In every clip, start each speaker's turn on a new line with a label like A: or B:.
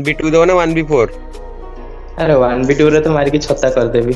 A: 1v2 दो ना 1v4?
B: अरे 1v2 रे तो मार के छत्ता कर देबी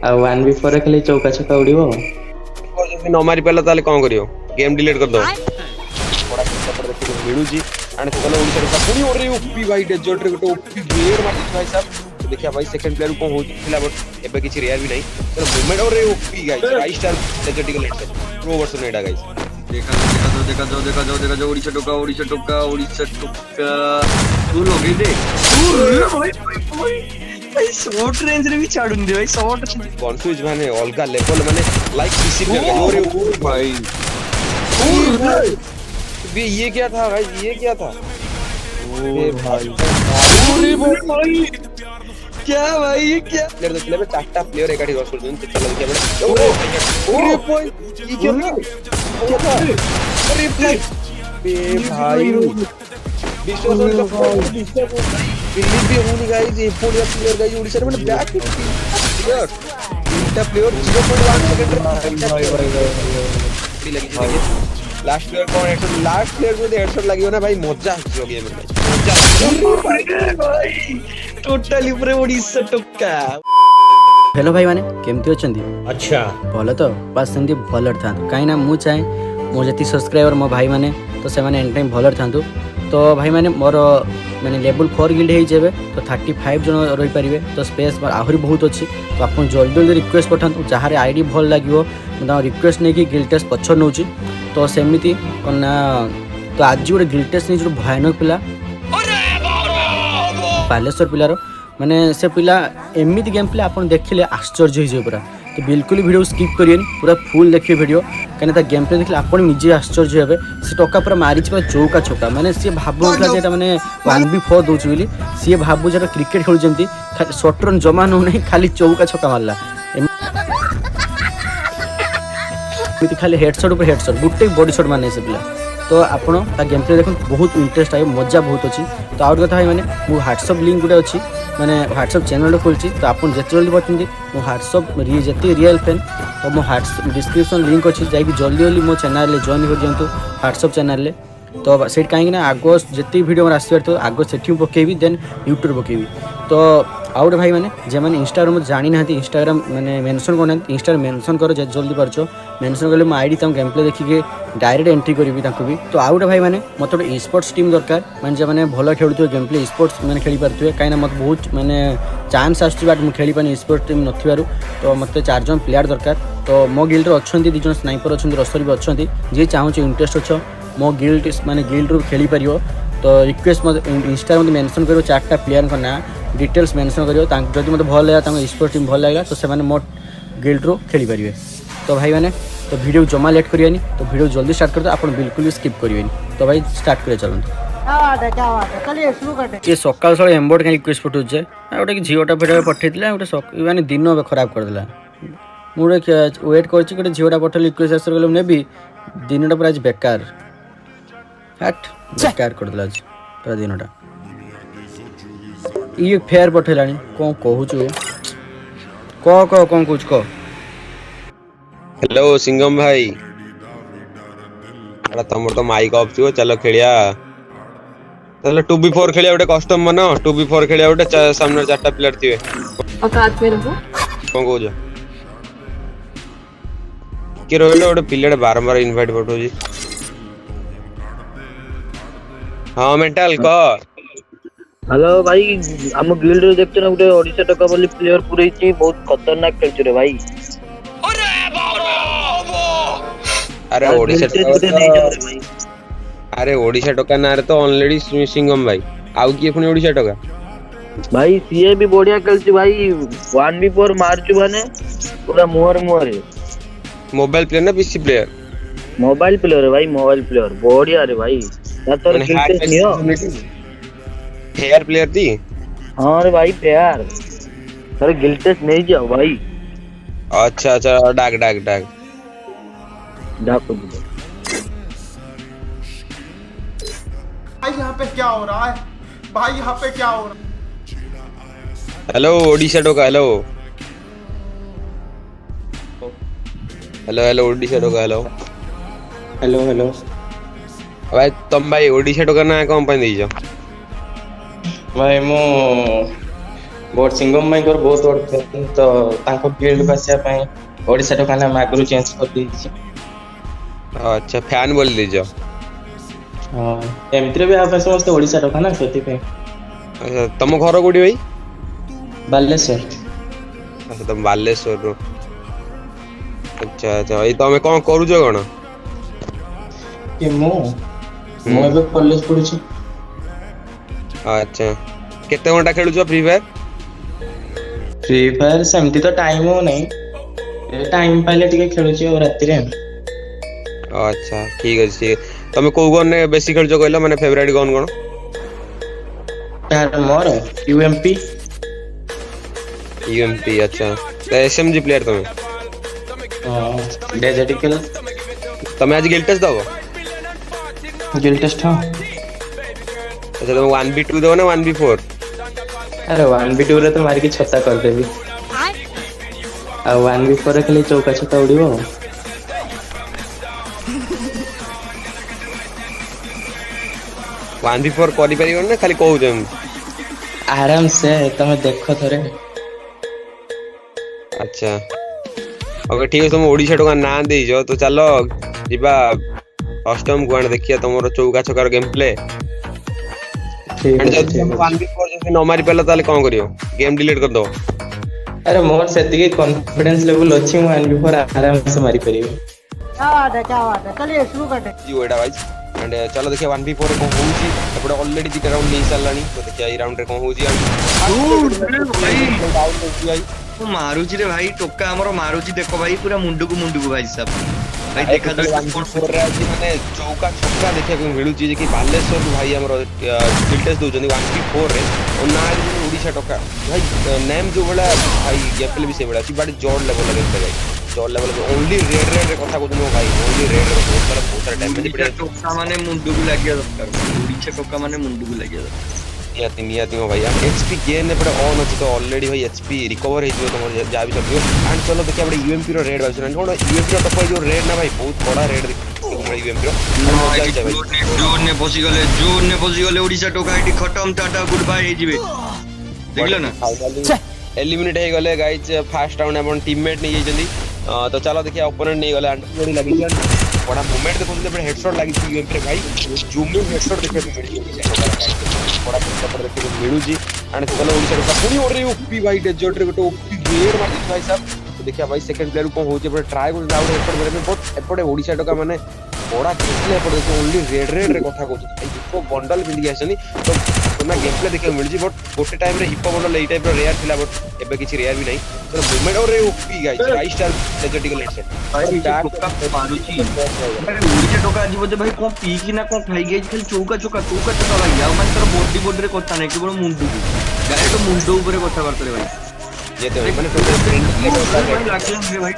B: आ 1v4 रे खाली चौका छक्का उड़ीबो
A: और जब न मारी पाला ताले कोन करियो? गेम डिलीट कर दो। थोड़ा सपोर्ट देखि मिलुजी आने तो कल ओडिसा का पूरी ओरे ओपी भाई डेजर्ट रे गोटे ओपी ग्रेड मारती भाई साहब। तो देखिया भाई सेकंड प्लेयर को हो थिला बट एबे किछि रेयर भी नहीं। चलो मूवमेंट और ओपी गाइस 5 स्टार डेजर्ट के लेट प्रो वर्जन एडा गाइस। देखा जाओ ओडिसा टोका तू लोगे दे
C: भाई शॉर्ट रेंज रे भी छाडुन दे भाई शॉर्ट
A: कॉन्फ्यूज माने अलगा लेवल माने लाइक पीसी प्लेयर का और भाई बे ये क्या था भाई ये क्या था? ओ भाई अरे भाई क्या भाई ये क्या प्लेयर देखले में चारटा प्लेयर एकाठी रश कर देन चला देखिए बड़ा अरे भाई ये क्या था अरे बे भाई विश्वास दिल्ली भी होनी गाइस ये पूरा प्लेयर गाइस ओडिसा में बैक प्लेयर तीनटा प्लेयर 0.1 सेकंड भाई लगी लास्ट प्लेयर कौन हेडशॉट लास्ट प्लेयर को हेडशॉट लगी हो ना भाई मजा आछो गेम में मजा भाई टोटली पूरे ओडिसा टोका।
D: हेलो भाई माने केमती अछंती?
A: अच्छा
D: भलो तो बस सेमती भलर थांतु काई ना मु चाहे मो जति सब्सक्राइबर मो भाई माने तो से माने एन टाइम भलर थांतु। तो भाई माने मोर माने लेवल 4 गिल्ड हे जेबे तो 35 जन रही परिवे तो स्पेस आहुरी बहुत अच्छी। तो आपन जल्दी जल्दी रिक्वेस्ट पठांतु जहारे आईडी भल लागिवो म रिक्वेस्ट नहीं कि गिल्ड टेस्ट पछ नउची तो सेमिति कना। तो आज गोटे गिल्ड टेस्ट नहीं जो भयानक पिला बालेश्वर पिलार माने से पिला एमिति गेम प्ले आपन देखिले आश्चर्य हो पूरा। तो बिल्कुल वीडियो स्किप करियनि पूरा फुल देखिए वीडियो कहीं गेम प्ले देखिले आपन निजे आश्चर्य हेबे। से टका पूरा मारी पूरा चौका छक्का माने सी भाबुला जेटा माने 1v4 दोछु बोली सी भाबु जेटा क्रिकेट खेलु जेमती शॉर्ट रन जमा न नहीं खाली चौका छक्का मारला एमिति खाली हेडशॉट ऊपर हेडशॉट गुटे बॉडी शॉट मारने से पिला। तो आपण ता गेम प्ले देखो बहुत इंटरेस्ट आए मजा बहुत अच्छी। तो आउट कथा माने मो व्हाट्सएप लिंक गुटे अच्छी माने व्हाट्सएप चैनल खोलची तो आपन जेते जल्दी बटन मो व्हाट्सएप जेते रियल फैन तो मो व्हाट्सएप डिस्क्रिप्शन लिंक अच्छी जाई जल्दी जल्दी मो चैनल ले जॉइन कर दियंतु व्हाट्सएप चैनल ले। तो सेट कहीं ना आगो जिते भिडियो मोर आसबार तो आगो सेठी पकेबी देन यूट्यूब पकेबी। तो आउट भाई मैंने जे मैंने इंस्टाग्राम जानी ना इंस्टाग्राम मैंने मेंशन करना इंस्टाग्राम मेंशन करो जल्दी पार्छ मेंशन कले मो आईडी तम गेम प्ले देखिके डायरेक्ट एंट्री करी भी। तो आउट भाई मैंने मत गोटे स्पोर्ट्स टीम दरकार माने जे मैंने भल खेलुवे गेम प्ले स्पोर्ट्स मैंने खेली पारे कहीं मत बहुत मैंने चांस आसुची बाट मुझे खेली पानी स्पोर्ट्स टीम नथिबारु तो मत 4 जन प्लेयर दरकार। तो मो गिल्ड अच्छा 2 जन स्नाइपर अच्छा रसरी भी अच्छा जी चाहूँ इंटरेस्ट अच्छ मो गिल्ड माने गिल्ड रू खेली पार। तो रिक्वेस्ट मत इंस्टा में मेंशन करो 4टा प्लेयर का ना डिटेल्स मेंशन करियो जदि मत भल लगा स्पोर्ट्स टीम भल लगा तो से मो गिल्ड रू खेली पारे। तो भाई मैंने तो वीडियो जमा लेट करियनि तो वीडियो जल्दी स्टार्ट कर दो आप बिल्कुल भी स्किप करियनि। तो भाई स्टार्ट करे चलते ये सकाल सकाल एम्बोर्ड कहीं रिक्वेस्ट पठाऊे गोटे झीटा भिडियो पठेला गोटे माने दिन खराब करदेला मुझे वेट कर झीटा पठेल रिक्वेस्ट आंसर कले नेबी दिन पूरा आज बेकार हट बेकार करदेला आज पूरा दिनटा ये फेयर पठेलानी कौन कहूचु कह कौन कहूच कह।
A: हेलो सिंगम भाई अरे तमर तो माइक ऑफ थियो चलो खेलिया चलो 2v4 खेलिया गोटे कस्टम बनो 2v4 खेलिया गोटे सामने 4टा प्लेयर थिए
E: औकात में रहो
A: कौन कहूछ के रोले गोटे प्लेयर बारंबार इनवाइट पठो जी। हां मेंटल कह
F: हेलो भाई हम गिल्ड रे देखते ना गोटे ओडिसा टका बोली प्लेयर पूरे छी बहुत खतरनाक खेलछ रे भाई।
A: अरे ओडिसा टका ना रे तो ऑलरेडी सिंगम भाई आउ किए पुनी ओडिसा टका
F: भाई सीए भी बढ़िया खेलछ भाई 1v4 मारछु माने पूरा मुहर
A: मोबाइल प्लेयर ना पीसी प्लेयर
F: मोबाइल प्लेयर है भाई मोबाइल प्लेयर बढ़िया रे भाई तोर गिल्ड टेस्ट नियो
A: फेयर प्लेयर थी।
F: हां रे भाई फेयर तोर गिल्ड टेस्ट नहीं जाओ भाई।
A: अच्छा डाक
G: भाई यहाँ पे क्या हो रहा है भाई यहाँ पे क्या हो रहा है।
A: हेलो ओडिसा टोका हेलो ओडिसा टोका
B: हेलो
A: भाई तुम भाई ओडिसा टोका ना कौन पाई देइछ
B: भाई ମୁଁ ବହୁତ ସିଙ୍ଗମ ଭାଇଙ୍କର ବହୁତ ବଡ଼ ଫ୍ୟାନ୍ ତ ତାଙ୍କ ଗିଲ୍ଡକୁ ଆସିବା ପାଇଁ ଓଡ଼ିଶା ଟୋକା ନା ମୁଁ ଆଗରୁ ଚେଞ୍ଜ କରିଦେଇଛି।
A: अच्छा फैन बोल दीजिए।
B: ହଁ ଏମିତିରେ ବି ଆମ ପାଇଁ ସମସ୍ତେ ଓଡ଼ିଶା ଟୋକା ନା ସେଥିପାଇଁ।
A: अच्छा तुम घर कोठी भाई?
B: ବାଲେଶ୍ୱର।
A: अच्छा तुम बालेश्वर रो। अच्छा अच्छा भाई तुम कौन करूछ कौन?
B: କି ମୁଁ ଏବେ କଲେଜ ପଢୁଛି।
A: अच्छा केते घंटा खेलुछ फ्री फायर?
B: ଫ୍ରି ଫାୟାର ସେମିତି ତ ଟାଇମ ହଉନାହିଁ ଟାଇମ ପାଇଲେ ଟିକେ ଖେଳୁଛି ଆଉ ରାତିରେ।
A: अच्छा ठीक अछि। तुम को गन ने बेसी खेलुछ कहलो माने फेवरेट गन कोन?
B: ତାର ମୋର ୟୁଏମପି।
A: यूएमपी अच्छा। तो एसएमजी प्लेयर तुम?
B: ଡେଜର୍ଟିକାଲ
A: तुम आज गिल्ड टेस्ट दबो?
B: ଗିଲ୍ ଟେଷ୍ଟ। ହଁ
A: अच्छा तुम 1v2 दबो ना 1v4?
B: ଆରେ 1v2 ରେ ତ ମାରିକି ଛତା କରିଦେବି ଆଉ 1v4 ରେ ଖାଲି ଚୌକା ଛତା ଉଡ଼ିବ ଆଉ।
A: 1v4 करि परिबो ना खाली कहू जम?
B: आराम से तमे देखो थरे।
A: अच्छा ओके ठीक है तुम ओडिशा टोका ना दे जो तो चलो जिबा अष्टम गुआन देखिया तुमरो चौका छकार गेम प्ले।
B: ठीक
A: एंड
B: है
A: जब तुम 1v4 जब न मारी पाला ताले कोन करियो? गेम डिलीट कर दो।
B: अरे मोर सेतिकी कॉन्फिडेंस लेवल अछि मु 1v4 आराम से मारी परिबो।
H: क्या बात है चलिए शुरू करते हैं।
A: जी ओडा भाई एंड चलो देखिए 1v4 को होउची एपडे ऑलरेडी दिटा राउंड नहीं चललानी तो देखिए ई राउंड रे को होउची भाई
C: तू मारुची रे भाई टोका हमरो मारुची देखो भाई पूरा मुंडू को भाई साहब भाई देखा तो
A: 1v4 रे आज माने चौका छक्का देखिया को मिलुची जे कि बालेश्वर भाई हमरो गिल्टेस दोजनी 1v4 रे और ना ओडिशा टोका भाई नेम जो बड़ा भाई गेपल भी से बड़ा छी बड़ी जोर लेवल लगे भाई जोर लेवल पे ओनली रेड रे कथा को भाई ओनली रेड रे बहुत सारा डैमेज पड़े
C: टोका माने मुंडू को लागिया दरकार ओडिशा टोका माने मुंडू को लागिया दरकार
A: नियाती हो भाई एचपी गेन एपटे ऑन अछि तो ऑलरेडी भाई एचपी रिकवर हे जो तुम जा भी सब एंड चलो देखिए एपटे यूएमपी रो रेड वर्जन कोन यूएमपी रो टप जो रेड ना भाई बहुत बड़ा रेड यूएमपी रो जोन ने पसी गले ओडिशा टोका आईडी खत्म टाटा गुड बाय हे जिवे देखलो ना एलिमिनेट हे गले गाइस फर्स्ट राउंड अपन टीममेट नहीं जल्दी तो चलो देखिए ओपोनेंट नहीं गले अंडर लगी बड़ा मूवमेंट देखो तो हेडशॉट लगी थी यूएमपी रे भाई जूम इन हेडशॉट देखो तो मिली बड़ा पर देखो तो मिलू जी एंड चलो ओडिशा टोका पूरी ओर रे ओपी भाई डेजर्ट रे गोटे ओपी ग्रेड मार भाई साहब तो देखिए भाई सेकंड प्लेयर को होचे पर ट्राई को आउट हेडशॉट करे में बहुत एपटे ओडिशा टोका माने बड़ा किसले एपटे तो ओनली रेड रे कथा कहू हिप्पो बंडल बिंदी आछनी तो तुम गेम प्ले देखियो मिल जी बट गोटे टाइम रे हिप्पो बंडल एई टाइप रो रेयर थिला बट एबे किछि रेयर भी नहीं तो मूवमेंट और रे ओपी गाइस 5 स्टार डेजर्टिकल हेडशॉट
C: भाई टोका मारुची अरे ओडिशा टोका आज बोते भाई को पी की ना को खाई गई खाली चौका भाई आ मन तर बॉडी रे कथा नहीं केवल मुंडू डायरेक्ट मुंडो ऊपर कथा करते रे भाई ये तो माने टोटल लागला भाई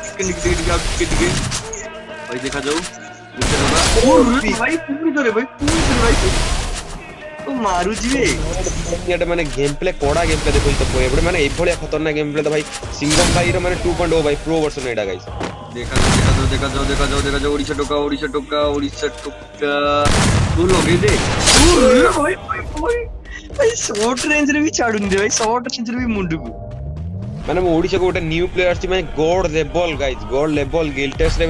C: टिके भाई देखा जाऊ भाई पूरी तो रे भाई तो मारुची रे
A: ये माने गेम प्ले कोड़ा गेम प्ले देखो तो एबडे माने एभलिया खतरनाक गेम प्ले तो भाई सिंगम भाई रो माने 2.0 भाई प्रो वर्जन एडा गाइस देखा जाओ ओडिशा टोका तू लगे दे
C: भाई शॉर्ट रेंज रे भी छाडुन दे भाई शॉर्ट रेंज रे भी मुंडू को
A: माने मो ओडिशा को गोटे न्यू प्लेयर आछि माने gold level guys gold level गिल्टेस रे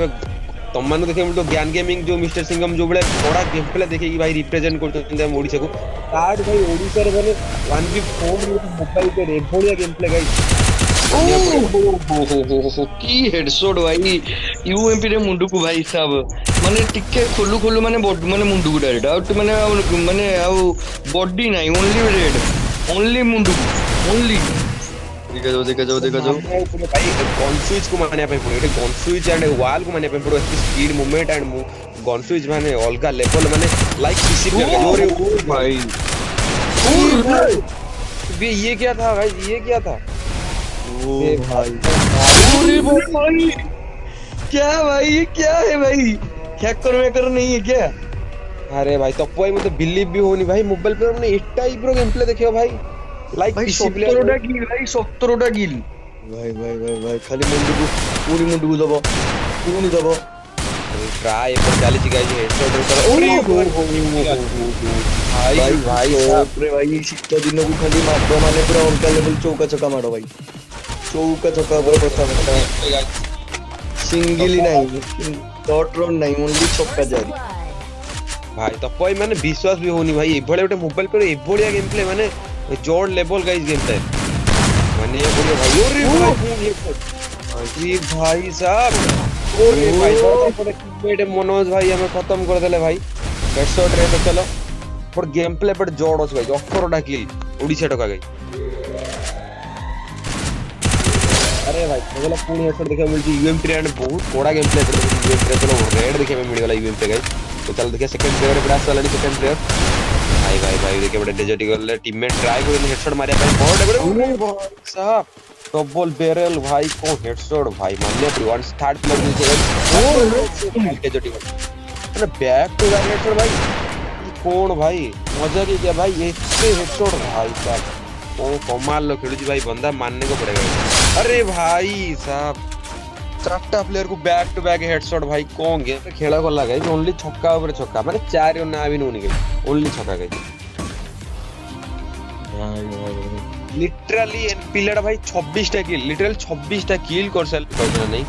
A: तुम मान देखे तो ज्ञान गेमिंग जो मिस्टर सिंगम जो बड़े बड़ा गेम प्ले देखे कि भाई रिप्रेजेंट करते हम ओडिशा को कार्ड भाई ओडिशा रे माने 1v4 मोबाइल पे रेभोलिया गेम प्ले गाइस
C: हो की हेडशॉट भाई यूएमपी रे मुंडू को भाई साहब माने टिके खोलू माने मुंडू को डायरेक्ट आउट माने आउ बॉडी नहीं ओनली रेड ओनली मुंडू ओनली देखा जाओ
A: भाई गन स्विच को माने पे पड़ो गन स्विच एंड वॉल को माने पे पड़ो speed movement and gun switch माने अलगा लेवल माने लाइक पीसी प्लेयर भाई ये क्या था भाई ये क्या था
C: ओ भाई क्या भाई ये क्या है भाई हैकर मेकर नहीं है क्या?
A: अरे भाई तो भाई मुझे बिलीव भी होनी भाई मोबाइल पे हमने इस टाइप रो गेम प्ले देखियो भाई लाइक
C: भाई 17टा किल भाई 17टा किल भाई खाली मुंडू को दबो पूरी दबो
A: ट्राई पर चली गाइस हेडशॉट ऊपर भाई भाई साहब
C: रे भाई ଶୀତ ଦିନକୁ ଖାଲି ମାଡ ମାନେ ପୁରା ଅଲଗା ଲେଭେଲ ଚୌକା ଛକା ମାଡ ଭାଇ ଚୌକା ଛକା ଉପରେ କଥାବାର୍ତ୍ତା ସିଙ୍ଗିଲ ନାହିଁ ଡଟ୍ ରନ୍ ନାହିଁ ଓନ୍ଲି ଛକା ଜାରି
A: भाई तो कोई मैंने विश्वास भी होनी भाई एभळे गोटे मोबाइल पर एभळिया गेम प्ले माने जोड़ लेवल गाइस गेम प्ले माने ये बोलिए भाई अरे भाई साहब अरे भाई साहब टीममेट मनोज भाई हमें खत्म कर देले भाई हेडशॉट रे तो चलो पर गेम प्ले पर जोड़ अछि भाई 18 टा किल ओडिसा टका गई अरे भाई बोला पुणी हेडशॉट देखा मिलची यूएम ट्रेंड बहुत कोड़ा गेम प्ले यूएम ट्रेंड चलो रेड देखे में मिल गला यूएम पे गाइस तो चल देखिए सेकंड प्लेयर पे ब्लास्ट वाला सेकंड प्लेयर भाई देखिए बड़े डेजर्ट ईगल टीममेट ट्राई को हेडशॉट मारिया भाई बहुत साहब डबल बैरल भाई को हेडशॉट भाई मानने पर वन थर्ड प्लेयर नीचे डेजर्ट ईगल अरे बैक टू बैक हेडशॉट भाई कौन भाई मजा की क्या भाई इतने हेडशॉट भाई साहब ओ कमाल लो खेलुची भाई बंदा मानने को पड़ेगा अरे भाई साहब चारटा प्लेयर को बैक टू बैक हेडशॉट भाई कौन गेम खेला गला गाइस ओनली छक्का ऊपर छक्का माने चार ना भी नोनी गाइस ओनली छक्का गाइस लिटरली पिलेडा भाई 26 टा किल लिटरली 26 टा किल कर सल कहना नहीं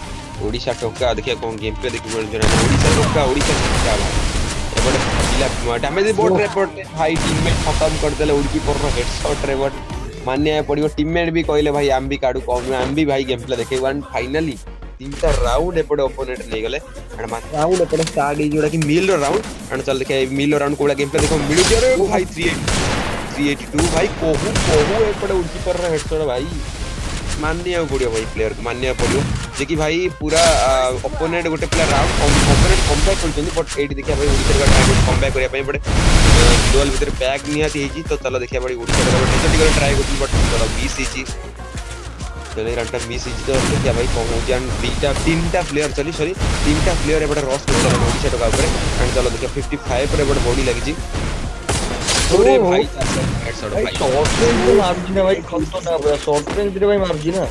A: ओडिसा टोका देखिए कौन गेम पे देखि बोल जरा ओडिसा टोका छक्का बड़े पिला डैमेज बोर्ड रिपोर्ट भाई टीममेट खत्म कर देले उड़की पर हेडशॉट रे बट मानने पड़ियो टीममेट भी कहले भाई आम भी काडू कम आम भी भाई गेम प्ले देखे वन फाइनली तीनटा राउंड एपटे ओपोनेंट नहीं गले एंड मात्र राउंड एपटे स्टार्ट ही जोड़ा कि मिल रो राउंड एंड चल देखे मिल रो राउंड कोला गेम प्ले देखो मिलु जे रे भाई 382 भाई कोहू एपटे उड़की पर हेडशॉट भाई मानने पड़ियो भाई प्लेयर को मानने पड़ियो जे कि भाई पूरा ओपोनेंट गोटे प्लेयर राउंड ओपोनेंट कमबैक करछन बट एडी देखिया भाई उड़की का ट्राई कमबैक करिया पई बड़े डुअल भीतर बैक नियाती हेजी तो चलो देखिया भाई उड़की का डेजर्ट ट्राई करछन बट चलो 20 हेजी चले रनटा मिस इज तो देखिया भाई पहुंचन तीनटा प्लेयर चली सॉरी तीनटा प्लेयर एबडे रॉस कर चला ओडिसा टका ऊपर एंड चलो देखिया 55 पर एबडे बॉडी लगी जी अरे भाई हेडशॉट भाई
C: शॉर्ट रेंज में मारजी ना भाई खत्तो ना शॉर्ट रेंज रे भाई मारजी ना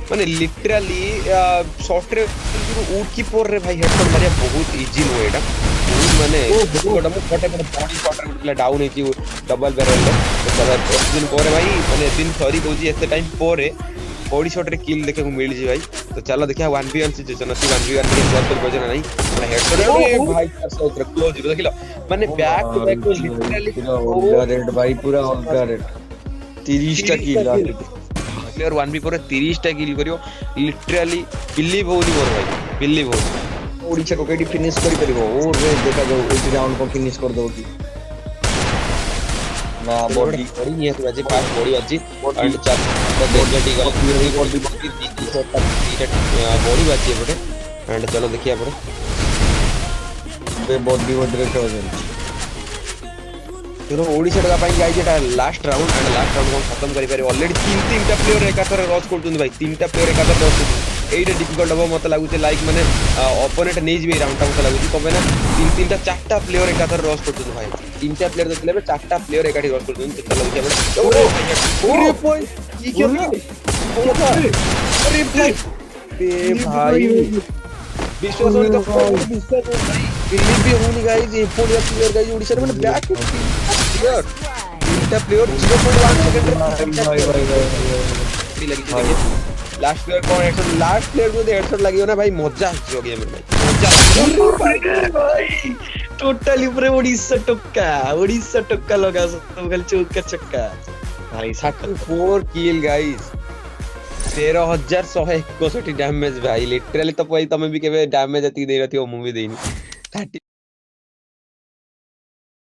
A: माने लिटरली शॉर्ट रेंज उड की पर रे भाई हेडशॉट मारिया बहुत इजी नो एटा बहुत माने गोटा मो फटे बॉडी शॉट रे डाउन है डबल बैरल रे तो दिन पर भाई माने दिन सॉरी दोजी एते टाइम पर बॉडी शॉट रे किल देखे को मिल जी भाई तो चलो देखिया 1v1 सिचुएशन अछि 1v1 के सॉल्व कर बजना नहीं माने हेडशॉट रे भाई सॉल्व क्लोज देखिलो माने बैक टू बैक लिटरली
C: पूरा रेड भाई पूरा ऑलका रेड 30 टा किल
A: प्लेयर 1v पर 30 टा किल करियो लिटरली बिलीव होनी मोर भाई बिलीव हो
C: ओडिसा को केडी फिनिश करि परिबो और रे देखा जाओ इस राउंड को फिनिश कर दो की ना बॉडी
A: ये तो आज फास्ट बॉडी अच्छी एंड चार तो डेजर्ट ईगल पूरी बॉडी बॉडी अच्छी है बटे एंड चलो देखिए आपण
C: बे बॉडी रे खेल
A: चलो ओडिसा टका पाई जाई जेटा last round and last round को खत्म करि पारे ऑलरेडी तीनटा प्लेयर एकाथर रॉस करछन भाई तीनटा प्लेयर एकाथर रॉस एटा डिफिकल्ट हो मत लागु लाइक माने ओपोनेंट नहीं जे राउंड टा मत लागु कबे ना तीनटा चारटा प्लेयर एकाथर रॉस करछन भाई तीनटा प्लेयर देखले बे चारटा प्लेयर एकाठी रॉस करछन चलो देखिए बड़े अरे भाई ये क्या अरे भाई विश्वास होनी तो विश्वास बिलीव भी होनी गाइस ये फोलिया प्लेयर गाइस ओडिसा में बैक प्लेयर तीनटा प्लेयर 0.1 सेकंड भाई लगी लास्ट प्लेयर कौन हेडशॉट लास्ट प्लेयर को हेडशॉट लगी हो ना भाई मजा हो गेम में भाई मजा भाई टोटली पूरे ओडिसा टक्का लगा सब गल चौका छक्का भाई 64 किल गाइस 13,161 डैमेज भाई लिटरली तो भाई तमे भी केबे डैमेज अति दे रथि ओ मूवी देनी 30